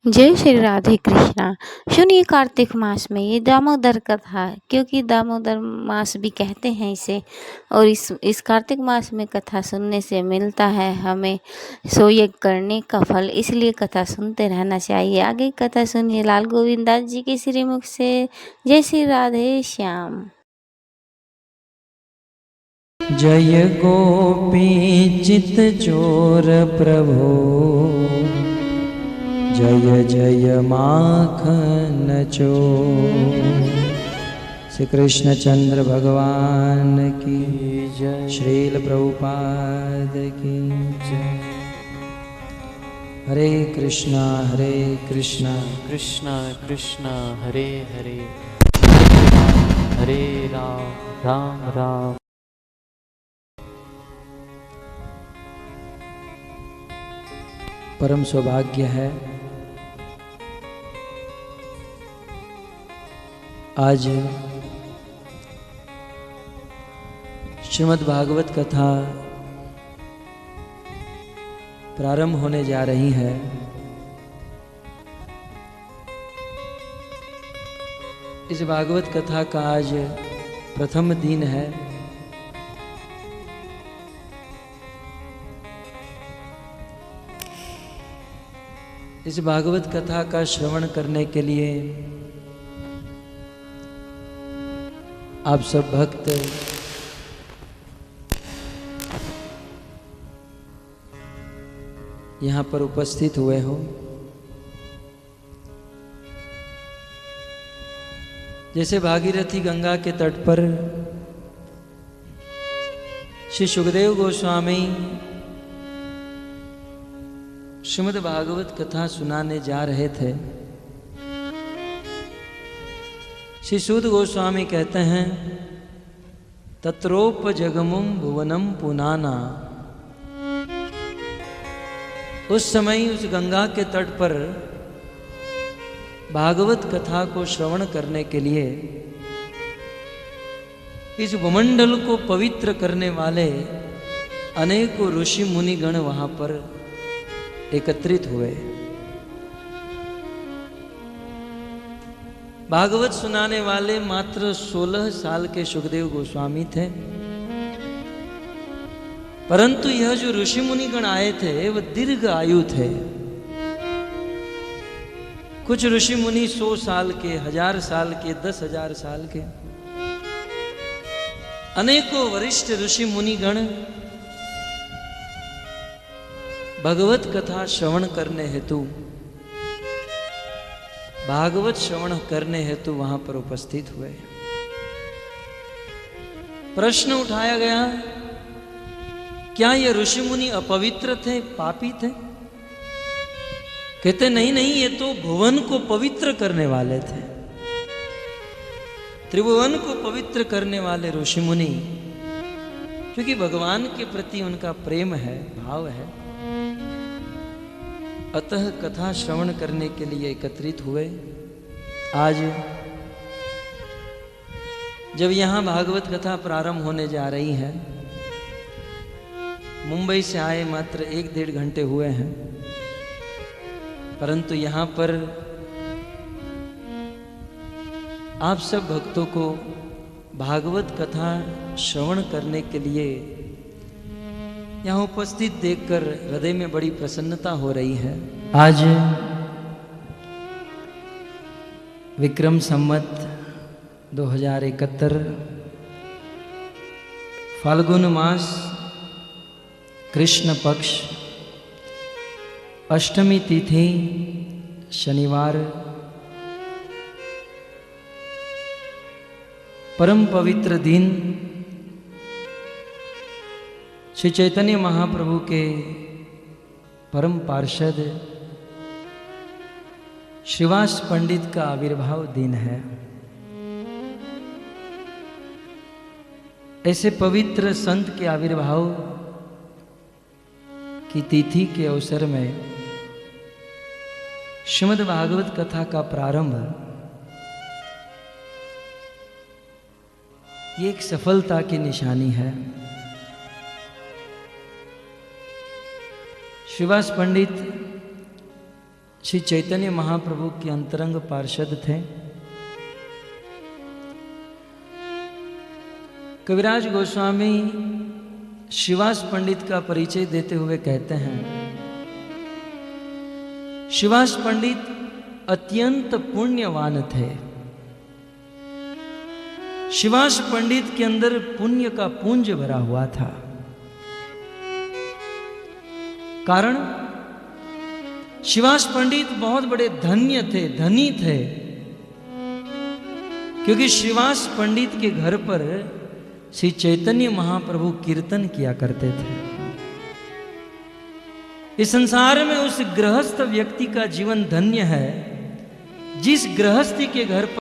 जय श्री राधे कृष्णा। सुनिए, कार्तिक मास में ये दामोदर कथा, क्योंकि दामोदर मास भी कहते हैं इसे। और इस कार्तिक मास में कथा सुनने से मिलता है हमें सोयज्ञ करने का फल, इसलिए कथा सुनते रहना चाहिए। आगे कथा सुनिए लाल गोविंद दास जी के श्रीमुख से। जय श्री राधे श्याम। जय गोपी चित चोर प्रभो, जय जय माखन चोर। श्री कृष्ण चंद्र भगवान की जय, श्रील प्रभुपाद की जय। हरे कृष्णा कृष्णा कृष्णा हरे हरे, हरे राम राम राम। परम सौभाग्य है आज श्रीमद् भागवत कथा प्रारंभ होने जा रही है। इस भागवत कथा का आज प्रथम दिन है। इस भागवत कथा का श्रवण करने के लिए आप सब भक्त यहाँ पर उपस्थित हुए हो। जैसे भागीरथी गंगा के तट पर श्री सुखदेव गोस्वामी श्रीमद् भागवत कथा सुनाने जा रहे थे। श्री सूत गोस्वामी कहते हैं, तत्रोपजगमुम भुवनम पुनाना। उस समय उस गंगा के तट पर भागवत कथा को श्रवण करने के लिए इस भूमंडल को पवित्र करने वाले अनेकों ऋषि मुनिगण वहां पर एकत्रित हुए। भागवत सुनाने वाले मात्र 16 साल के सुखदेव गोस्वामी थे, परंतु यह जो ऋषि मुनिगण आए थे वह दीर्घ आयु थे। कुछ ऋषि मुनि 100 साल के, 1000 साल के, 10,000 साल के, अनेकों वरिष्ठ ऋषि मुनिगण भगवत कथा श्रवण करने हेतु, भागवत श्रवण करने हेतु वहां पर उपस्थित हुए। प्रश्न उठाया गया, क्या ये ऋषि मुनि अपवित्र थे, पापी थे? कहते नहीं, ये तो भुवन को पवित्र करने वाले थे। त्रिभुवन को पवित्र करने वाले ऋषि मुनि, क्योंकि भगवान के प्रति उनका प्रेम है, भाव है, अतः कथा श्रवण करने के लिए एकत्रित हुए। आज जब यहां भागवत कथा प्रारंभ होने जा रही है, मुंबई से आए मात्र 1-1.5 घंटे हुए हैं, परंतु यहां पर आप सब भक्तों को भागवत कथा श्रवण करने के लिए यहाँ उपस्थित देखकर हृदय में बड़ी प्रसन्नता हो रही है। आज विक्रम संवत 2071 फाल्गुन मास कृष्ण पक्ष अष्टमी तिथि शनिवार, परम पवित्र दिन श्री चैतन्य महाप्रभु के परम पार्षद श्रीवास पंडित का आविर्भाव दिन है। ऐसे पवित्र संत के आविर्भाव की तिथि के अवसर में श्रीमद् भागवत कथा का प्रारंभ ये एक सफलता की निशानी है। श्रीवास पंडित श्री चैतन्य महाप्रभु के अंतरंग पार्षद थे। कविराज गोस्वामी शिवास पंडित का परिचय देते हुए कहते हैं, शिवास पंडित अत्यंत पुण्यवान थे। शिवास पंडित के अंदर पुण्य का पुंज भरा हुआ था। कारण शिवास पंडित बहुत बड़े धन्य थे, धनी थे, क्योंकि शिवास पंडित के घर पर श्री चैतन्य महाप्रभु कीर्तन किया करते थे। इस संसार में उस गृहस्थ व्यक्ति का जीवन धन्य है जिस गृहस्थी के घर पर